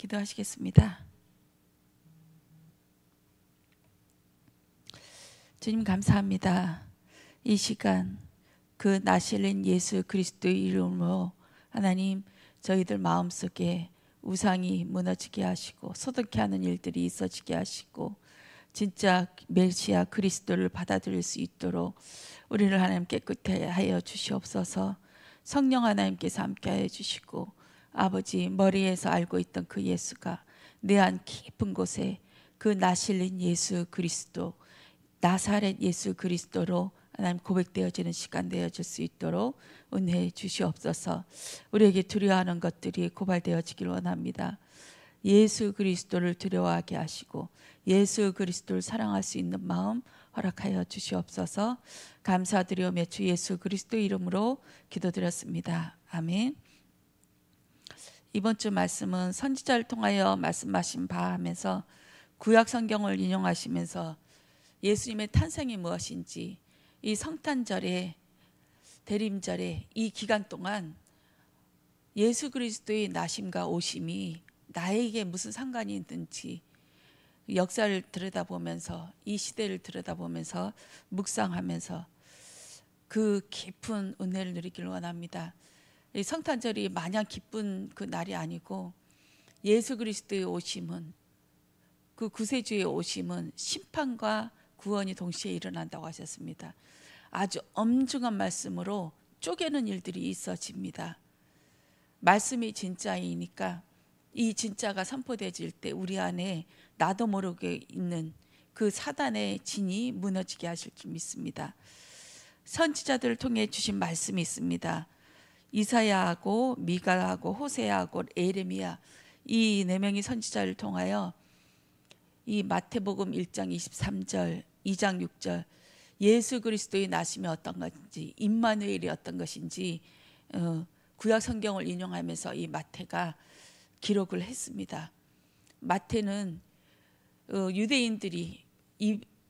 기도하시겠습니다. 주님 감사합니다. 이 시간 그 나실린 예수 그리스도의 이름으로 하나님 저희들 마음속에 우상이 무너지게 하시고 소득케 하는 일들이 있어지게 하시고 진짜 메시아 그리스도를 받아들일 수 있도록 우리를 하나님 깨끗하게 하여 주시옵소서. 성령 하나님께서 함께하여 주시고 아버지 머리에서 알고 있던 그 예수가 내 안 깊은 곳에 그 나실린 예수 그리스도 나사렛 예수 그리스도로 하나님 고백되어지는 시간 되어질 수 있도록 은혜해 주시옵소서. 우리에게 두려워하는 것들이 고발되어지길 원합니다. 예수 그리스도를 두려워하게 하시고 예수 그리스도를 사랑할 수 있는 마음 허락하여 주시옵소서. 감사드리오며 주 예수 그리스도 이름으로 기도드렸습니다. 아멘. 이번 주 말씀은 선지자를 통하여 말씀하신 바 하면서 구약 성경을 인용하시면서 예수님의 탄생이 무엇인지 이 성탄절에 대림절에 이 기간 동안 예수 그리스도의 나심과 오심이 나에게 무슨 상관이 있는지 역사를 들여다보면서 이 시대를 들여다보면서 묵상하면서 그 깊은 은혜를 누리기를 원합니다. 이 성탄절이 마냥 기쁜 그 날이 아니고 예수 그리스도의 오심은 그 구세주의 오심은 심판과 구원이 동시에 일어난다고 하셨습니다. 아주 엄중한 말씀으로 쪼개는 일들이 있어집니다. 말씀이 진짜이니까 이 진짜가 선포되어질 때 우리 안에 나도 모르게 있는 그 사단의 진이 무너지게 하실 줄 믿습니다. 선지자들을 통해 주신 말씀이 있습니다. 이사야하고 미가하고 호세아하고 에레미야 이 네 명의 선지자를 통하여 이 마태복음 1장 23절 2장 6절 예수 그리스도의 나심이 어떤 것인지 임마누엘이 어떤 것인지 구약 성경을 인용하면서 이 마태가 기록을 했습니다. 마태는 유대인들이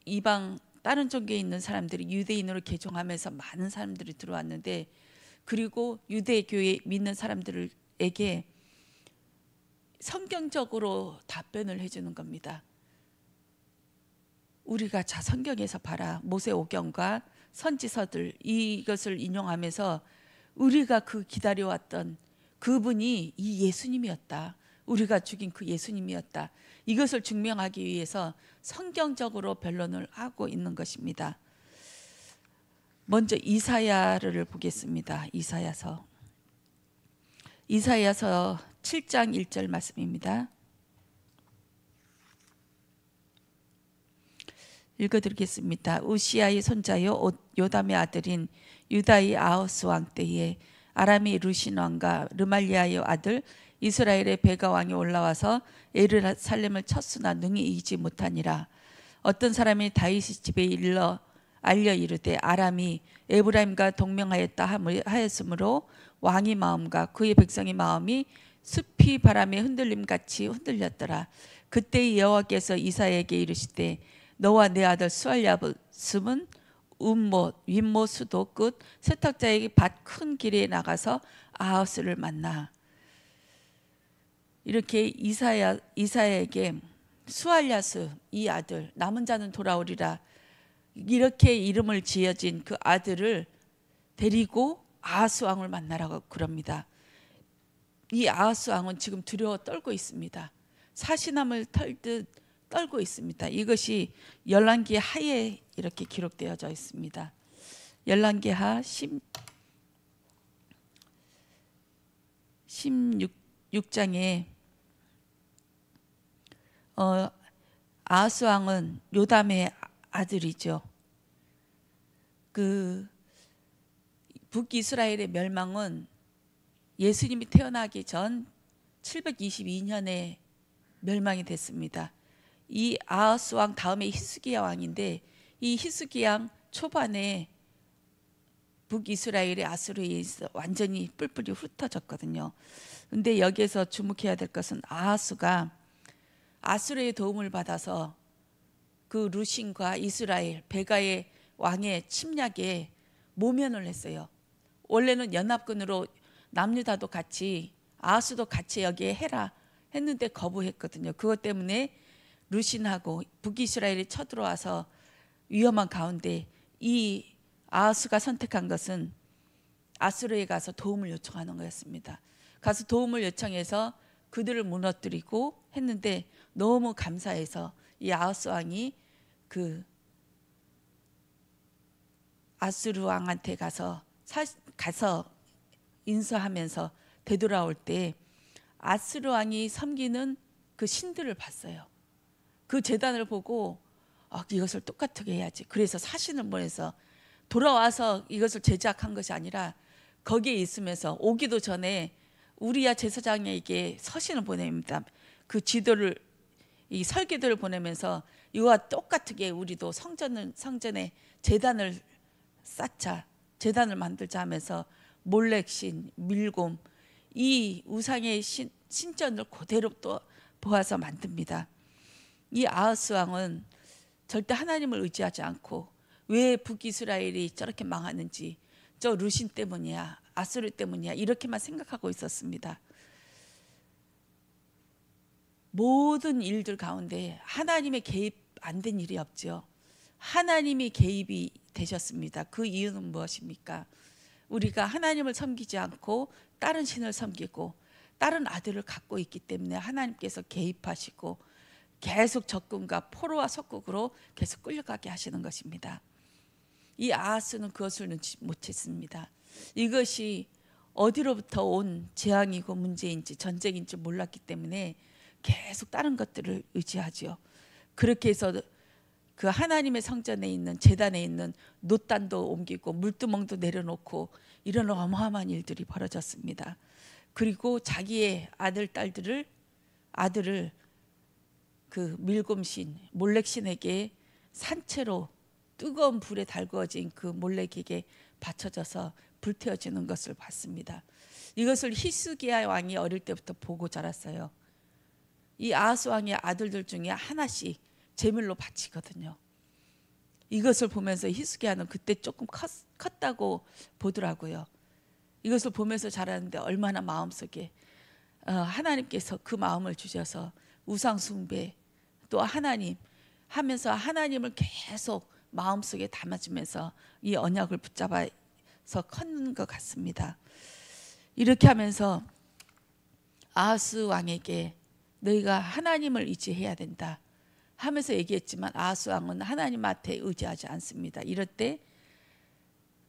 이방 다른 종교에 있는 사람들이 유대인으로 개종하면서 많은 사람들이 들어왔는데 그리고 유대교에 믿는 사람들에게 성경적으로 답변을 해주는 겁니다. 우리가 자 성경에서 봐라 모세오경과 선지서들 이것을 인용하면서 우리가 그 기다려왔던 그분이 이 예수님이었다. 우리가 죽인 그 예수님이었다. 이것을 증명하기 위해서 성경적으로 변론을 하고 있는 것입니다. 먼저 이사야를 보겠습니다. 이사야서 7장 1절 말씀입니다. 읽어드리겠습니다. 우시아의 손자요 요담의 아들인 유다의 아하스 왕 때에 아람의 루신 왕과 르말리아의 아들 이스라엘의 베가 왕이 올라와서 예루살렘을 쳤으나 능히 이기지 못하니라. 어떤 사람이 다윗의 집에 일러 알려 이르되 아람이 에브라임과 동맹하였다 하였으므로 왕의 마음과 그의 백성의 마음이 숲이 바람에 흔들림같이 흔들렸더라. 그때 여호와께서 이사야에게 이르시되 너와 내 아들 스알랴봇은 윗모 수도 끝 세탁자에게 밭 큰 길에 나가서 아하스를 만나. 이렇게 이사야에게 스알랴스 이 아들 남은 자는 돌아오리라 이렇게 이름을 지어진 그 아들을 데리고 아하스 왕을 만나라고 그럽니다. 이 아하스 왕은 지금 두려워 떨고 있습니다. 사시나무를 털듯 떨고 있습니다. 이것이 열왕기 하에 이렇게 기록되어져 있습니다. 열왕기 하 16장에 아하스 왕은 요담의 아들이죠. 그 북이스라엘의 멸망은 예수님이 태어나기 전 722년에 멸망이 됐습니다. 이 아하스 왕 다음에 히스기야 왕인데 이 히스기야 왕 초반에 북이스라엘의 아수르에 의해서 완전히 뿔뿔이 흩어졌거든요. 근데 여기에서 주목해야 될 것은 아하스가 아수르의 도움을 받아서 그 루신과 이스라엘 베가의 왕의 침략에 모면을 했어요. 원래는 연합군으로 남유다도 같이 아하스도 같이 여기에 해라 했는데 거부했거든요. 그것 때문에 루신하고 북이스라엘이 쳐들어와서 위험한 가운데 이 아하스가 선택한 것은 아수르에 가서 도움을 요청하는 거였습니다. 가서 도움을 요청해서 그들을 무너뜨리고 했는데 너무 감사해서 이 아하스 왕이 그 아수르 왕한테 가서 인수하면서 되돌아올 때 아수르 왕이 섬기는 그 신들을 봤어요. 그 제단을 보고 이것을 똑같게 해야지. 그래서 사신을 보내서 돌아와서 이것을 제작한 것이 아니라 거기에 있으면서 오기도 전에 우리야 제사장에게 서신을 보냅니다. 그 지도를 이 설계도를 보내면서 이와 똑같게 우리도 성전에 제단을 쌓자, 제단을 만들자 하면서 몰렉신, 밀곰 이 우상의 신전을 그대로 또 보아서 만듭니다. 이 아하스 왕은 절대 하나님을 의지하지 않고 왜 북이스라엘이 저렇게 망하는지 저 루신 때문이야, 아수르 때문이야 이렇게만 생각하고 있었습니다. 모든 일들 가운데 하나님의 개입 안 된 일이 없죠. 하나님이 개입이 되셨습니다. 그 이유는 무엇입니까? 우리가 하나님을 섬기지 않고 다른 신을 섬기고 다른 아들을 갖고 있기 때문에 하나님께서 개입하시고 계속 적군과 포로와 석국으로 계속 끌려가게 하시는 것입니다. 이 아하스는 그것을 눈치 못했습니다. 이것이 어디로부터 온 재앙이고 문제인지 전쟁인지 몰랐기 때문에 계속 다른 것들을 의지하죠. 그렇게 해서 그 하나님의 성전에 있는 제단에 있는 놋단도 옮기고 물두멍도 내려놓고 이런 어마어마한 일들이 벌어졌습니다. 그리고 자기의 아들을 그 밀곰신 몰렉신에게 산채로 뜨거운 불에 달구어진 그 몰렉에게 바쳐져서 불태워지는 것을 봤습니다. 이것을 히스기야 왕이 어릴 때부터 보고 자랐어요. 이 아하스 왕의 아들들 중에 하나씩 제물로 바치거든요. 이것을 보면서 히스기야는 그때 조금 컸다고 보더라고요. 이것을 보면서 자랐는데 얼마나 마음속에 하나님께서 그 마음을 주셔서 우상 숭배 또 하나님 하면서 하나님을 계속 마음속에 담아주면서 이 언약을 붙잡아서 컸는 것 같습니다. 이렇게 하면서 아하스 왕에게 너희가 하나님을 의지해야 된다 하면서 얘기했지만 아하스 왕은 하나님한테 의지하지 않습니다. 이럴 때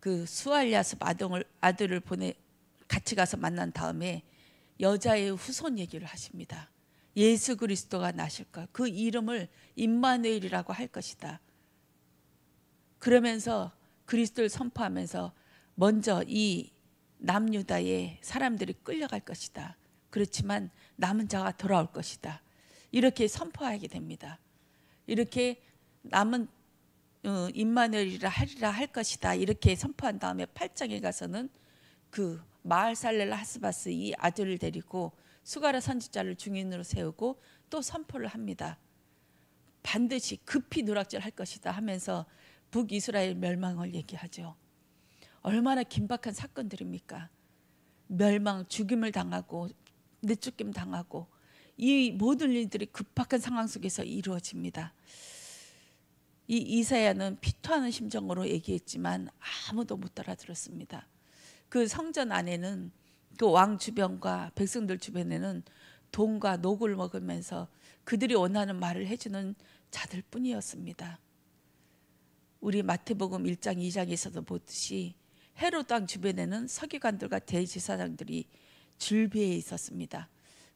그 수알야스 아들을 같이 가서 만난 다음에 여자의 후손 얘기를 하십니다. 예수 그리스도가 나실 것, 그 이름을 임마누엘이라고 할 것이다. 그러면서 그리스도를 선포하면서 먼저 이 남유다의 사람들이 끌려갈 것이다. 그렇지만 남은 자가 돌아올 것이다. 이렇게 선포하게 됩니다. 이렇게 남은 임마누엘이라 하리라 할 것이다. 이렇게 선포한 다음에 8장에 가서는 그 마알살렐 하스바스 이 아들을 데리고 수가라 선지자를 중인으로 세우고 또 선포를 합니다. 반드시 급히 누락질 할 것이다 하면서 북이스라엘 멸망을 얘기하죠. 얼마나 긴박한 사건들입니까? 멸망, 죽임을 당하고 내쫓김 당하고 이 모든 일들이 급박한 상황 속에서 이루어집니다. 이 이사야는 피토하는 심정으로 얘기했지만 아무도 못 알아들었습니다. 그 성전 안에는 그 왕 주변과 백성들 주변에는 돈과 녹을 먹으면서 그들이 원하는 말을 해주는 자들 뿐이었습니다. 우리 마태복음 1장 2장에서도 보듯이 헤롯 왕 주변에는 서기관들과 대제사장들이 줄비에 있었습니다.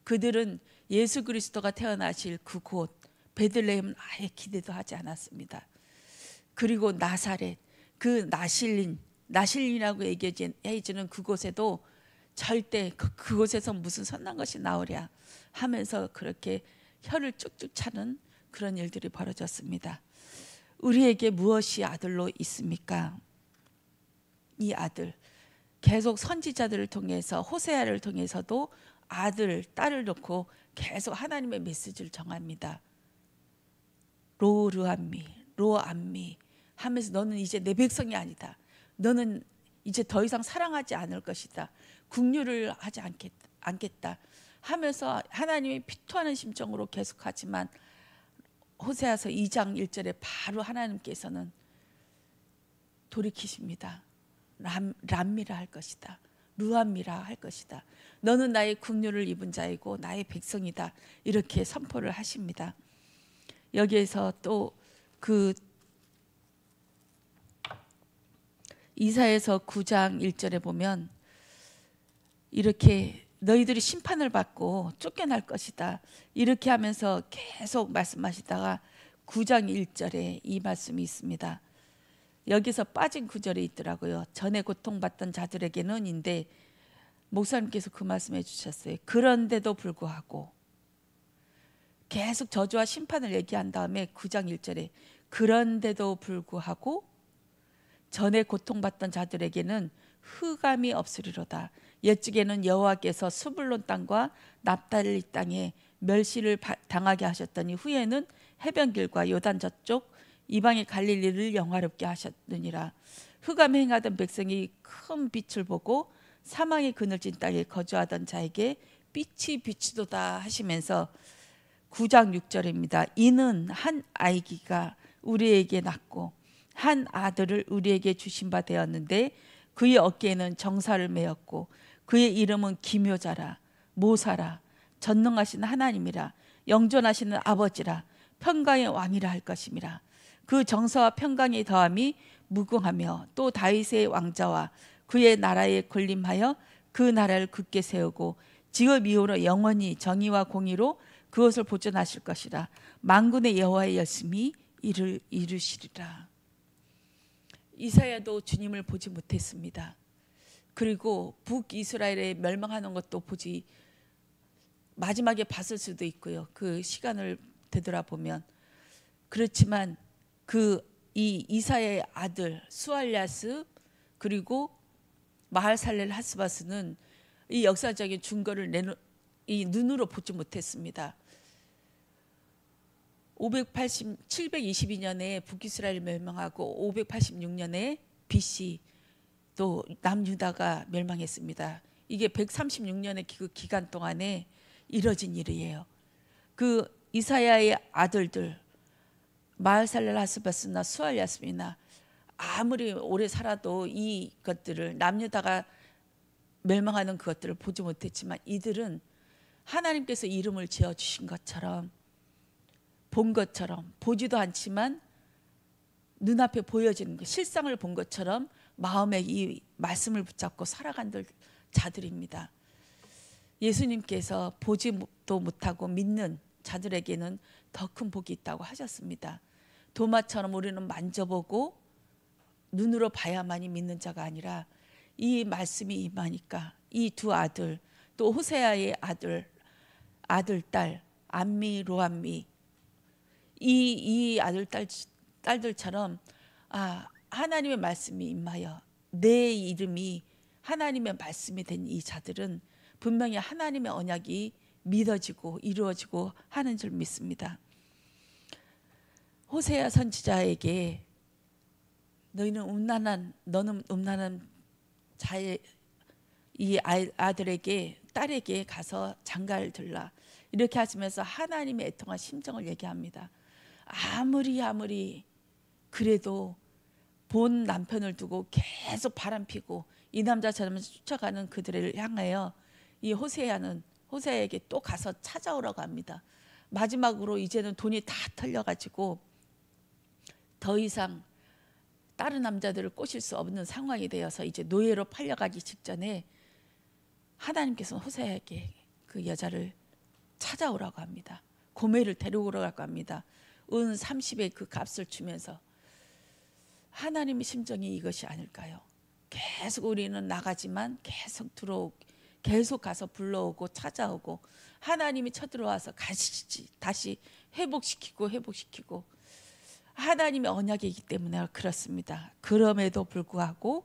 그들은 예수 그리스도가 태어나실 그곳 베들레헴은 아예 기대도 하지 않았습니다. 그리고 나사렛, 그 나실린이라고 얘기해주는 그곳에도 절대 그곳에서 무슨 선한 것이 나오랴 하면서 그렇게 혀를 쭉쭉 차는 그런 일들이 벌어졌습니다. 우리에게 무엇이 아들로 있습니까? 이 아들 계속 선지자들을 통해서 호세아를 통해서도 아들, 딸을 놓고 계속 하나님의 메시지를 정합니다. 로암미 하면서 너는 이제 내 백성이 아니다. 너는 이제 더 이상 사랑하지 않을 것이다. 국류를 하지 않겠다 하면서 하나님이 피토하는 심정으로 계속하지만 호세아서 2장 1절에 바로 하나님께서는 돌이키십니다. 람미라 할 것이다. 루암미라 할 것이다. 너는 나의 긍휼을 입은 자이고 나의 백성이다. 이렇게 선포를 하십니다. 여기에서 또 그 이사야서 9장 1절에 보면 이렇게 너희들이 심판을 받고 쫓겨날 것이다. 이렇게 하면서 계속 말씀하시다가 9장 1절에 이 말씀이 있습니다. 여기서 빠진 구절이 있더라고요. 전에 고통받던 자들에게는 인데 목사님께서 그 말씀해 주셨어요. 그런데도 불구하고 계속 저주와 심판을 얘기한 다음에 9장 1절에 그런데도 불구하고 전에 고통받던 자들에게는 흑암이 없으리로다. 옛적에는 여호와께서 스불론 땅과 납달리 땅에 멸시를 당하게 하셨더니 후에는 해변길과 요단 저쪽 이방의 갈릴리를 영화롭게 하셨느니라. 흑암에 행하던 백성이 큰 빛을 보고 사망의 그늘진 땅에 거주하던 자에게 빛이 비치도다 하시면서 9장 6절입니다. 이는 한 아이기가 우리에게 낳고 한 아들을 우리에게 주신 바 되었는데 그의 어깨에는 정사를 메었고 그의 이름은 기묘자라 모사라 전능하신 하나님이라 영존하시는 아버지라 평강의 왕이라 할 것임이라. 그 정사와 평강의 더함이 무궁하며 또 다윗의 왕자와 그의 나라에 군림하여 그 나라를 굳게 세우고 지금 이후로 영원히 정의와 공의로 그것을 보존하실 것이라. 만군의 여호와의 열심히 이를 이루시리라. 이사야도 주님을 보지 못했습니다. 그리고 북이스라엘에 멸망하는 것도 보지 마지막에 봤을 수도 있고요. 그 시간을 되돌아보면. 그렇지만 이 이사야의 아들 수알랴스 그리고 마할살렐 하스바스는 이 역사적인 증거를 이 눈으로 보지 못했습니다. 722년에 북이스라엘 멸망하고 586년에 BC 또 남유다가 멸망했습니다. 이게 136년의 그 기간 동안에 이뤄진 일이에요. 그 이사야의 아들들 마할살렐 하스바스나 수알야스미나 아무리 오래 살아도 이것들을 남유다가 멸망하는 그것들을 보지 못했지만 이들은 하나님께서 이름을 지어주신 것처럼 본 것처럼 보지도 않지만 눈앞에 보여지는 것, 실상을 본 것처럼 마음에 이 말씀을 붙잡고 살아간 자들입니다. 예수님께서 보지도 못하고 믿는 자들에게는 더 큰 복이 있다고 하셨습니다. 도마처럼 우리는 만져보고 눈으로 봐야만이 믿는 자가 아니라 이 말씀이 임하니까 이 두 아들 또 호세아의 아들 딸 암미 로암미 이 아들 딸들처럼 하나님의 말씀이 임하여 내 이름이 하나님의 말씀이 된 이 자들은 분명히 하나님의 언약이 믿어지고 이루어지고 하는 줄 믿습니다. 호세아 선지자에게 너는 음란한 자의 이 아들에게 딸에게 가서 장가를 들라 이렇게 하시면서 하나님의 애통한 심정을 얘기합니다. 아무리 그래도 본 남편을 두고 계속 바람피고 이 남자처럼 쫓아가는 그들을 향하여 이 호세아에게 또 가서 찾아오라고 합니다. 마지막으로 이제는 돈이 다 털려가지고 더 이상 다른 남자들을 꼬실 수 없는 상황이 되어서 이제 노예로 팔려가기 직전에 하나님께서 호세아에게 그 여자를 찾아오라고 합니다. 고멜을 데려오라고 합니다. 은 30의 그 값을 주면서 하나님의 심정이 이것이 아닐까요? 계속 우리는 나가지만 계속 들어오고 계속 가서 불러오고 찾아오고 하나님이 쳐들어와서 다시 회복시키고 하나님의 언약이기 때문에 그렇습니다. 그럼에도 불구하고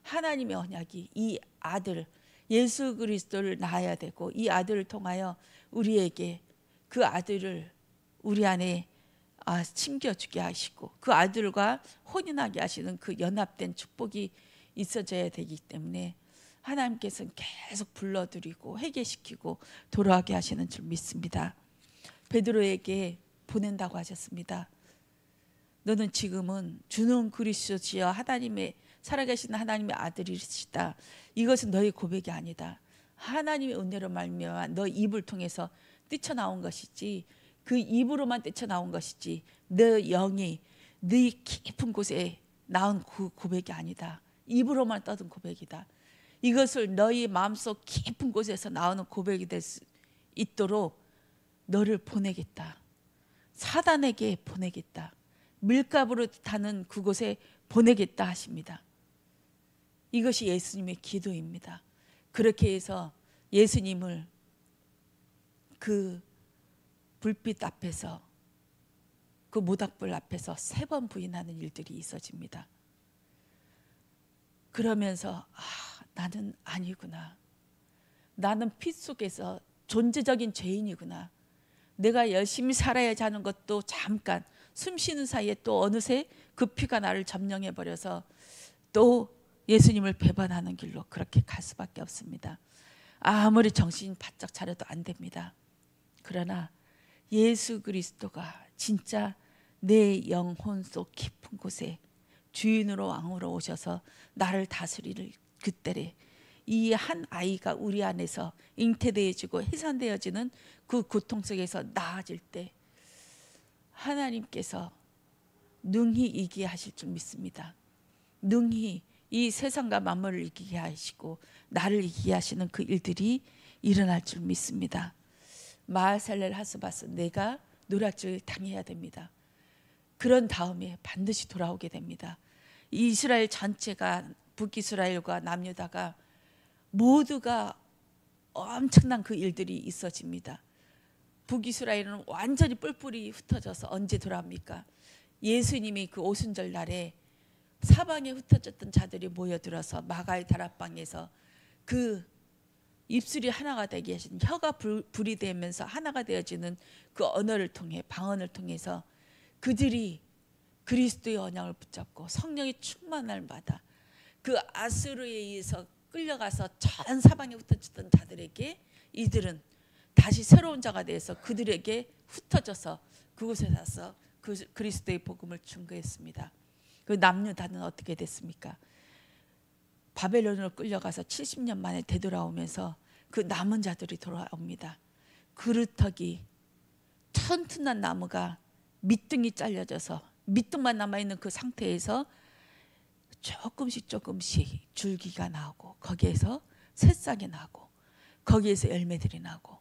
하나님의 언약이 이 아들 예수 그리스도를 낳아야 되고 이 아들을 통하여 우리에게 그 아들을 우리 안에 심겨주게 하시고 그 아들과 혼인하게 하시는 그 연합된 축복이 있어져야 되기 때문에 하나님께서는 계속 불러들이고 회개시키고 돌아가게 하시는 줄 믿습니다. 베드로에게 보낸다고 하셨습니다. 너는 지금은 주는 그리스도시여 하나님의 살아계신 하나님의 아들이시다. 이것은 너의 고백이 아니다. 하나님의 은혜로 말미암아 너 입을 통해서 뛰쳐나온 것이지, 그 입으로만 뛰쳐나온 것이지 너 영이 네 깊은 곳에 나온 그 고백이 아니다. 입으로만 떠든 고백이다. 이것을 너희 마음속 깊은 곳에서 나오는 고백이 될 수 있도록 너를 보내겠다. 사단에게 보내겠다. 밀가부로 타는 그곳에 보내겠다 하십니다. 이것이 예수님의 기도입니다. 그렇게 해서 예수님을 그 불빛 앞에서, 그 모닥불 앞에서 3번 부인하는 일들이 있어집니다. 그러면서 나는 아니구나. 나는 피 속에서 존재적인 죄인이구나. 내가 열심히 살아야지 하는 것도 잠깐 숨 쉬는 사이에 또 어느새 그 피가 나를 점령해 버려서 또 예수님을 배반하는 길로 그렇게 갈 수밖에 없습니다. 아무리 정신 바짝 차려도 안 됩니다. 그러나 예수 그리스도가 진짜 내 영혼 속 깊은 곳에 주인으로 왕으로 오셔서 나를 다스릴 그때에 이 한 아이가 우리 안에서 잉태되어지고 해산되어지는 그 고통 속에서 나아질 때 하나님께서 능히 이기게 하실 줄 믿습니다. 능히 이 세상과 만물을 이기게 하시고 나를 이기게 하시는 그 일들이 일어날 줄 믿습니다. 마하살렐 하스바스, 내가 노략질을 당해야 됩니다. 그런 다음에 반드시 돌아오게 됩니다. 이스라엘 전체가, 북이스라엘과 남유다가 모두가 엄청난 그 일들이 있어집니다. 북이스라엘은 완전히 뿔뿔이 흩어져서 언제 돌아옵니까? 예수님이 그 오순절 날에 사방에 흩어졌던 자들이 모여들어서 마가의 다락방에서 그 입술이 하나가 되게 하신, 혀가 불이 되면서 하나가 되어지는 그 언어를 통해, 방언을 통해서 그들이 그리스도의 언약을 붙잡고 성령의 충만함마다 그 아수르에 의해서 끌려가서 전 사방에 흩어졌던 자들에게 이들은 다시 새로운 자가 되어서 그들에게 흩어져서 그곳에 가서 그 그리스도의 복음을 증거했습니다. 그 남유다는 어떻게 됐습니까? 바벨론으로 끌려가서 70년 만에 되돌아오면서 그 남은 자들이 돌아옵니다. 그루터기 튼튼한 나무가 밑둥이 잘려져서 밑둥만 남아있는 그 상태에서 조금씩 줄기가 나오고 거기에서 새싹이 나고 거기에서 열매들이 나고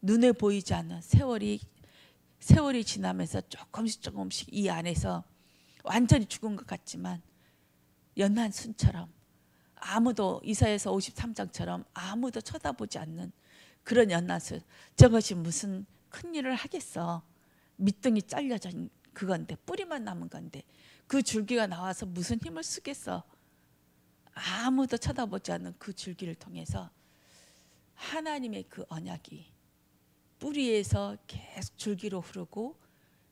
눈에 보이지 않는 세월이 지나면서 조금씩 이 안에서 완전히 죽은 것 같지만 연한 순처럼, 아무도 이사야서 53장처럼 아무도 쳐다보지 않는 그런 연한 순, 저것이 무슨 큰일을 하겠어. 밑둥이 잘려진 그건데, 뿌리만 남은 건데 그 줄기가 나와서 무슨 힘을 쓰겠어. 아무도 쳐다보지 않는 그 줄기를 통해서 하나님의 그 언약이 뿌리에서 계속 줄기로 흐르고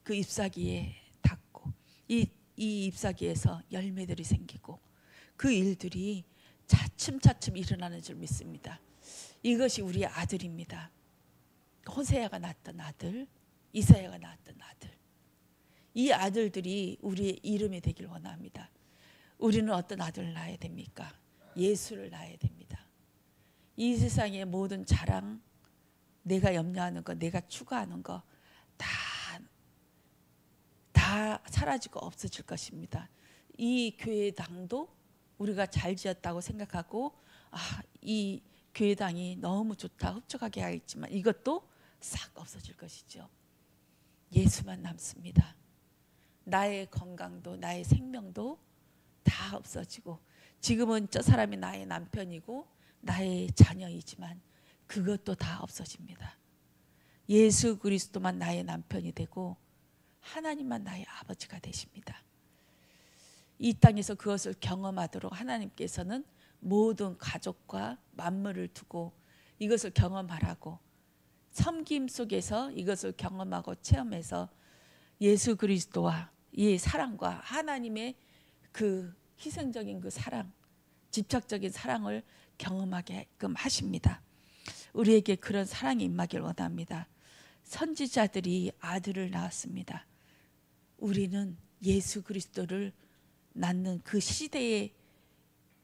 그 잎사귀에 닿고 이 잎사귀에서 열매들이 생기고 그 일들이 차츰차츰 일어나는 줄 믿습니다. 이것이 우리의 아들입니다. 호세아가 낳았던 아들, 이사야가 낳았던 아들, 이 아들들이 우리의 이름이 되길 원합니다. 우리는 어떤 아들을 낳아야 됩니까? 예수를 낳아야 됩니다. 이 세상의 모든 자랑, 내가 염려하는 거, 내가 추구하는 거 다 사라지고 없어질 것입니다. 이 교회당도 우리가 잘 지었다고 생각하고 이 교회당이 너무 좋다, 흡족하게 하겠지만 이것도 싹 없어질 것이죠. 예수만 남습니다. 나의 건강도 나의 생명도 다 없어지고, 지금은 저 사람이 나의 남편이고 나의 자녀이지만 그것도 다 없어집니다. 예수 그리스도만 나의 남편이 되고 하나님만 나의 아버지가 되십니다. 이 땅에서 그것을 경험하도록 하나님께서는 모든 가족과 만물을 두고 이것을 경험하라고, 섬김 속에서 이것을 경험하고 체험해서 예수 그리스도와 이 사랑과 하나님의 그 희생적인 그 사랑, 집착적인 사랑을 경험하게끔 하십니다. 우리에게 그런 사랑이 임하길 원합니다. 선지자들이 아들을 낳았습니다. 우리는 예수 그리스도를 낳는 그 시대에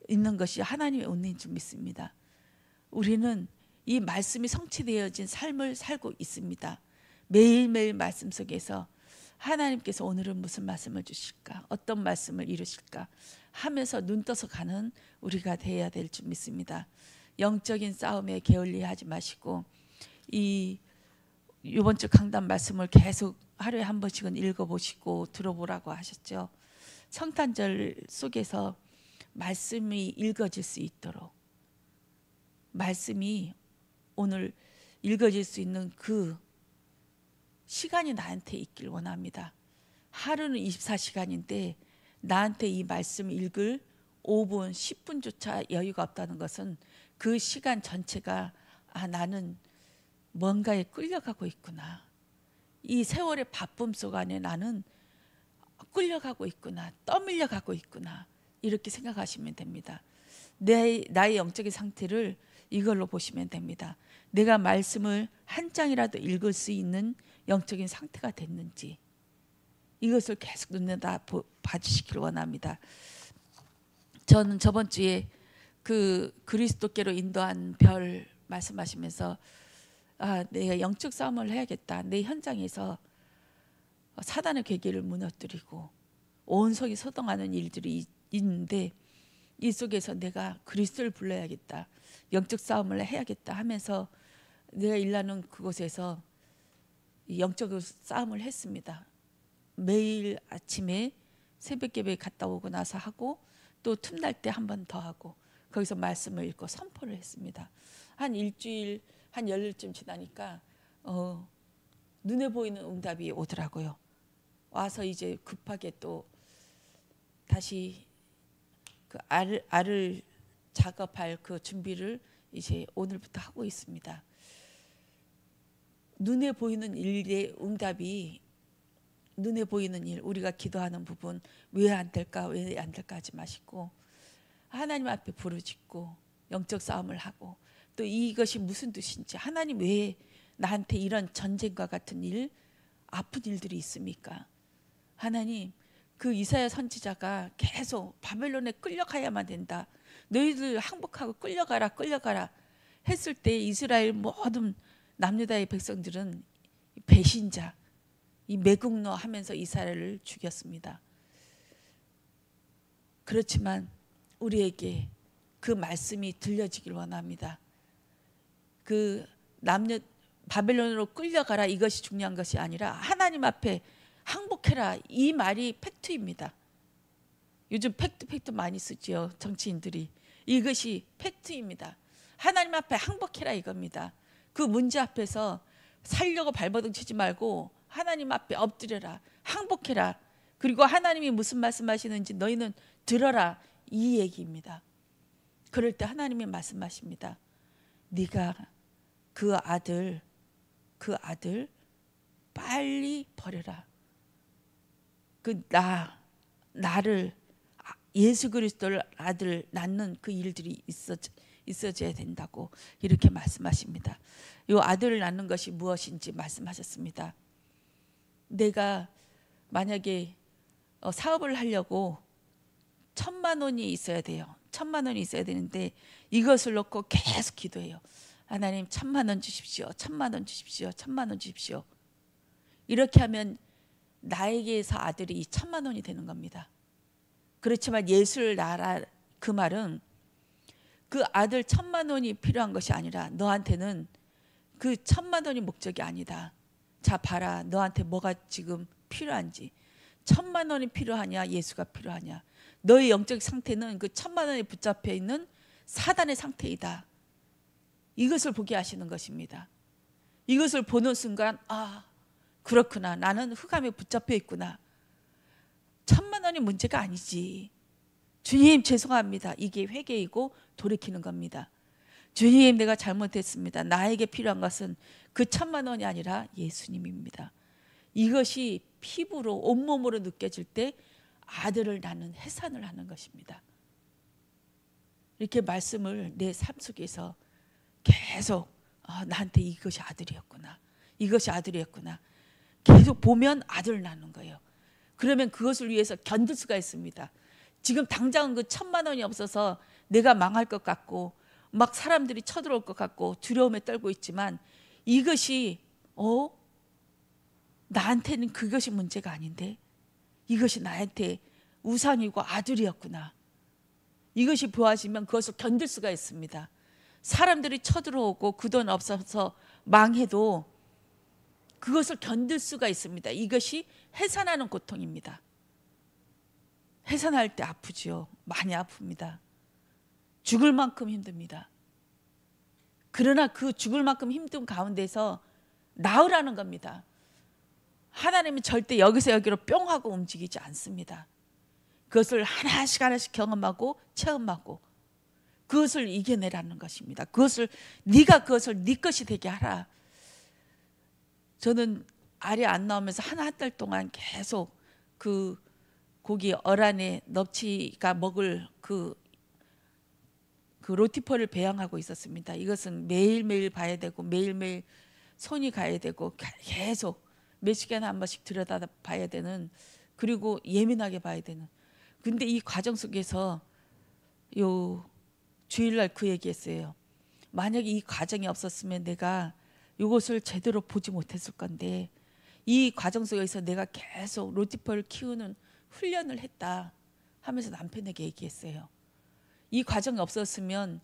있는 것이 하나님의 은혜인 줄 믿습니다. 우리는 이 말씀이 성취되어진 삶을 살고 있습니다. 매일매일 말씀 속에서 하나님께서 오늘은 무슨 말씀을 주실까, 어떤 말씀을 이루실까 하면서 눈 떠서 가는 우리가 되어야 될 줄 믿습니다. 영적인 싸움에 게을리하지 마시고 이번 주 강단 말씀을 계속 하루에 한 번씩은 읽어보시고 들어보라고 하셨죠. 성탄절 속에서 말씀이 읽어질 수 있도록, 말씀이 오늘 읽어질 수 있는 그 시간이 나한테 있길 원합니다. 하루는 24시간인데 나한테 이 말씀 읽을 5분, 10분조차 여유가 없다는 것은 그 시간 전체가 나는 뭔가에 끌려가고 있구나. 이 세월의 바쁨 속 안에 나는 끌려가고 있구나. 떠밀려가고 있구나. 이렇게 생각하시면 됩니다. 나의 영적인 상태를 이걸로 보시면 됩니다. 내가 말씀을 한 장이라도 읽을 수 있는 영적인 상태가 됐는지 이것을 계속 눈에다 봐주시길 원합니다. 저는 저번 주에 그 그리스도께로 인도한 별 말씀하시면서 내가 영적 싸움을 해야겠다. 내 현장에서 사단의 괴계를 무너뜨리고 온 속이 소동하는 일들이 있는데 이 속에서 내가 그리스도를 불러야겠다. 영적 싸움을 해야겠다 하면서 내가 일하는 그곳에서 영적 싸움을 했습니다. 매일 아침에 새벽 예배 갔다 오고 나서 하고 또 틈날 때 한 번 더 하고 거기서 말씀을 읽고 선포를 했습니다. 한 일주일, 한 열흘쯤 지나니까 눈에 보이는 응답이 오더라고요. 와서 이제 급하게 또 다시 그 알을 작업할 그 준비를 이제 오늘부터 하고 있습니다. 눈에 보이는 일의 응답이, 눈에 보이는 일, 우리가 기도하는 부분 왜 안 될까 왜 안 될까 하지 마시고 하나님 앞에 부르짖고 영적 싸움을 하고 또 이것이 무슨 뜻인지, 하나님 왜 나한테 이런 전쟁과 같은 일, 아픈 일들이 있습니까? 하나님, 그 이사야 선지자가 계속 바벨론에 끌려가야만 된다. 너희들 항복하고 끌려가라 했을 때 이스라엘 모든 남유다의 백성들은 배신자, 이 매국노 하면서 이스라엘을 죽였습니다. 그렇지만 우리에게 그 말씀이 들려지길 원합니다. 그 바벨론으로 끌려가라 이것이 중요한 것이 아니라 하나님 앞에 항복해라, 이 말이 팩트입니다. 요즘 팩트 많이 쓰지요, 정치인들이. 이것이 팩트입니다. 하나님 앞에 항복해라 이겁니다. 그 문제 앞에서 살려고 발버둥 치지 말고 하나님 앞에 엎드려라, 항복해라. 그리고 하나님이 무슨 말씀하시는지 너희는 들어라, 이 얘기입니다. 그럴 때 하나님이 말씀하십니다. 네가 그 아들 빨리 버려라. 나를 예수 그리스도를 아들 낳는 그 일들이 있어져야 된다고 이렇게 말씀하십니다. 이 아들을 낳는 것이 무엇인지 말씀하셨습니다. 내가 만약에 사업을 하려고 1,000만 원이 있어야 돼요. 1,000만 원이 있어야 되는데 이것을 놓고 계속 기도해요. 하나님 1,000만 원 주십시오. 1,000만 원 주십시오. 1,000만 원 주십시오. 이렇게 하면 나에게서 아들이 1,000만 원이 되는 겁니다. 그렇지만 예수를 낳아라 그 말은 그 아들 1,000만 원이 필요한 것이 아니라 너한테는 그 1,000만 원이 목적이 아니다. 자 봐라, 너한테 뭐가 지금 필요한지. 1,000만 원이 필요하냐 예수가 필요하냐. 너의 영적 상태는 그 1,000만 원에 붙잡혀 있는 사단의 상태이다. 이것을 보게 하시는 것입니다. 이것을 보는 순간 그렇구나, 나는 흑암에 붙잡혀 있구나. 1,000만 원이 문제가 아니지. 주님 죄송합니다. 이게 회개이고 돌이키는 겁니다. 주님 내가 잘못했습니다. 나에게 필요한 것은 그 1,000만 원이 아니라 예수님입니다. 이것이 피부로 온몸으로 느껴질 때 아들을 낳는 해산을 하는 것입니다. 이렇게 말씀을 내 삶 속에서 계속 나한테 이것이 아들이었구나, 이것이 아들이었구나, 계속 보면 아들 낳는 거예요. 그러면 그것을 위해서 견딜 수가 있습니다. 지금 당장은 그 1,000만 원이 없어서 내가 망할 것 같고 막 사람들이 쳐들어올 것 같고 두려움에 떨고 있지만, 이것이 나한테는 그것이 문제가 아닌데 이것이 나한테 우상이고 아들이었구나, 이것이 보아지면 그것을 견딜 수가 있습니다. 사람들이 쳐들어오고 그 돈 없어서 망해도 그것을 견딜 수가 있습니다. 이것이 해산하는 고통입니다. 해산할 때 아프지요. 많이 아픕니다. 죽을 만큼 힘듭니다. 그러나 그 죽을 만큼 힘든 가운데서 나으라는 겁니다. 하나님은 절대 여기서 여기로 뿅 하고 움직이지 않습니다. 그것을 하나씩 하나씩 경험하고 체험하고 그것을 이겨내라는 것입니다. 네가 그것을 네 것이 되게 하라. 저는 알이 안 나오면서 한 달 동안 계속 그 고기 어란에 넙치가 먹을 그 로티펄을 배양하고 있었습니다. 이것은 매일매일 봐야 되고 매일매일 손이 가야 되고 계속 몇 시간에 한 번씩 들여다 봐야 되는, 그리고 예민하게 봐야 되는. 근데 이 과정 속에서 주일날 그 얘기했어요. 만약에 이 과정이 없었으면 내가 이것을 제대로 보지 못했을 건데, 이 과정 속에서 내가 계속 로티펄을 키우는 훈련을 했다 하면서 남편에게 얘기했어요. 이 과정이 없었으면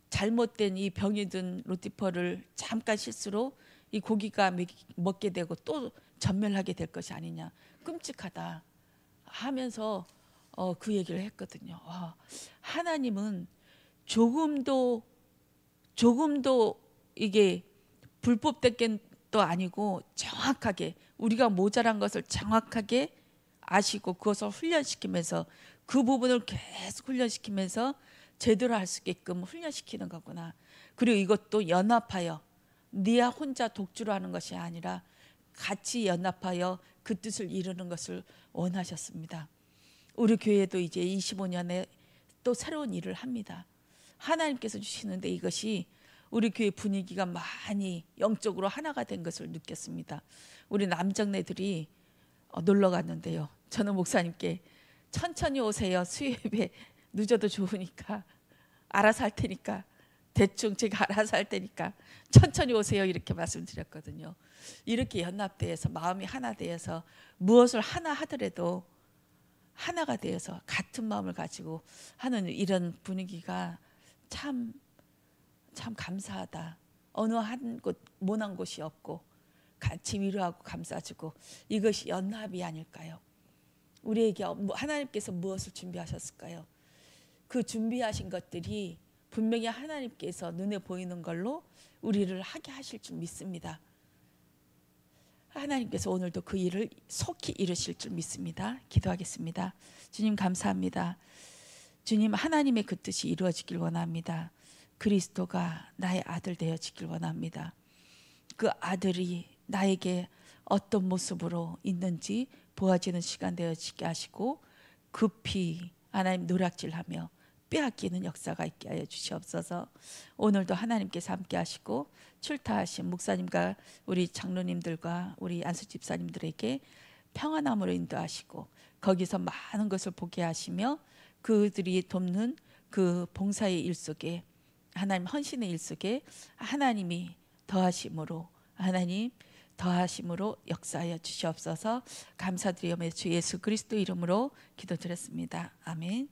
잘못된 이 병이 든 로티펄을 잠깐 실수로 이 고기가 먹게 되고 또 전멸하게 될 것이 아니냐, 끔찍하다 하면서 그 얘기를 했거든요. 하나님은 조금도 이게 불법된 것도 아니고 정확하게 우리가 모자란 것을 정확하게 아시고 그것을 훈련시키면서 그 부분을 계속 훈련시키면서 제대로 할 수 있게끔 훈련시키는 거구나. 그리고 이것도 연합하여 네 혼자 독주로 하는 것이 아니라 같이 연합하여 그 뜻을 이루는 것을 원하셨습니다. 우리 교회도 이제 25년에 또 새로운 일을 합니다. 하나님께서 주시는데 이것이 우리 교회 분위기가 많이 영적으로 하나가 된 것을 느꼈습니다. 우리 남정네들이 놀러 갔는데요. 저는 목사님께 천천히 오세요. 수요예배 늦어도 좋으니까 알아서 할 테니까, 대충 제가 알아서 할 테니까 천천히 오세요 이렇게 말씀드렸거든요. 이렇게 연합되어서 마음이 하나 되어서 무엇을 하나 하더라도 하나가 되어서 같은 마음을 가지고 하는 이런 분위기가 참 감사하다. 어느 한 곳 모난 곳이 없고 같이 위로하고 감싸주고, 이것이 연합이 아닐까요? 우리에게 하나님께서 무엇을 준비하셨을까요? 그 준비하신 것들이 분명히 하나님께서 눈에 보이는 걸로 우리를 하게 하실 줄 믿습니다. 하나님께서 오늘도 그 일을 속히 이루실 줄 믿습니다. 기도하겠습니다. 주님 감사합니다. 주님, 하나님의 그 뜻이 이루어지길 원합니다. 그리스도가 나의 아들 되어지길 원합니다. 그 아들이 나에게 어떤 모습으로 있는지 보아지는 시간 되어지게 하시고 급히 하나님 노략질하며 빼앗기는 역사가 있게 하여 주시옵소서. 오늘도 하나님께서 함께 하시고 출타하신 목사님과 우리 장로님들과 우리 안수 집사님들에게 평안함으로 인도하시고 거기서 많은 것을 보게 하시며 그들이 돕는 그 봉사의 일 속에, 하나님 헌신의 일 속에 하나님이 더하심으로 역사하여 주시옵소서. 감사드리며 주 예수 그리스도 이름으로 기도드렸습니다. 아멘.